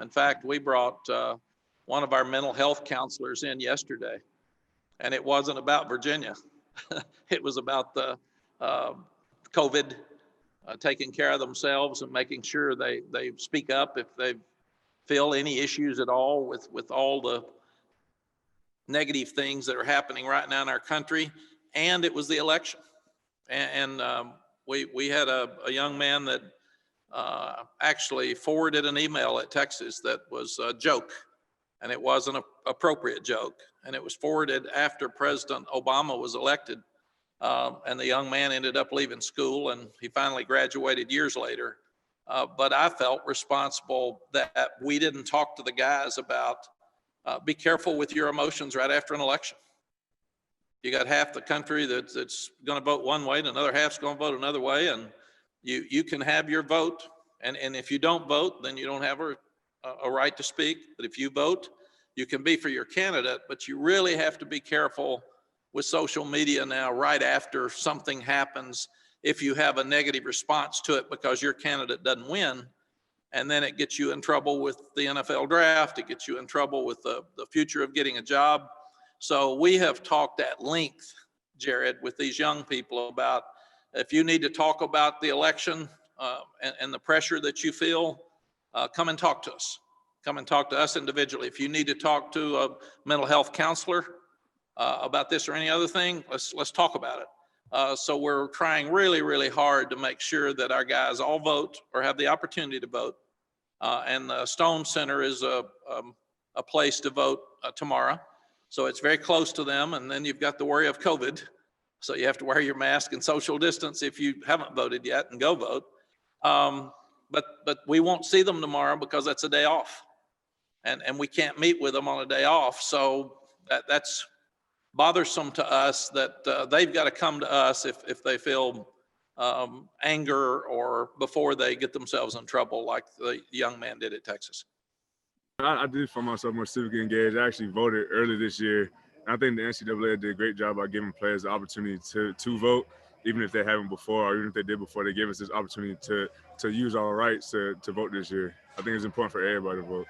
In fact, we brought one of our mental health counselors in yesterday, and it wasn't about Virginia. It was about the COVID, taking care of themselves and making sure they speak up if they feel any issues at all with all the negative things that are happening right now in our country. And it was the election. And we had a young man that actually forwarded an email at Texas that was a joke, and it wasn't an appropriate joke. And it was forwarded after President Obama was elected. And the young man ended up leaving school, and he finally graduated years later. But I felt responsible that we didn't talk to the guys about be careful with your emotions right after an election. You got half the country that's going to vote one way and another half's going to vote another way. And you can have your vote. And if you don't vote, then you don't have a right to speak. But if you vote, you can be for your candidate, but you really have to be careful with social media now right after something happens if you have a negative response to it because your candidate doesn't win. And then it gets you in trouble with the NFL draft. It gets you in trouble with the future of getting a job. So we have talked at length, Jared, with these young people about if you need to talk about the election and the pressure that you feel, come and talk to us. Come and talk to us individually. If you need to talk to a mental health counselor about this or any other thing, let's talk about it. So we're trying really, really hard to make sure that our guys all vote or have the opportunity to vote. And the Stone Center is a place to vote tomorrow. So it's very close to them. And then you've got the worry of COVID. So you have to wear your mask and social distance if you haven't voted yet, and go vote. But we won't see them tomorrow because that's a day off. And we can't meet with them on a day off. So that's bothersome to us that they've got to come to us if they feel anger or before they get themselves in trouble like the young man did at Texas. I did find myself more civically engaged. I actually voted early this year. And I think the NCAA did a great job by giving players the opportunity to vote, even if they haven't before, or even if they did before. They gave us this opportunity to use our rights to vote this year. I think it's important for everybody to vote.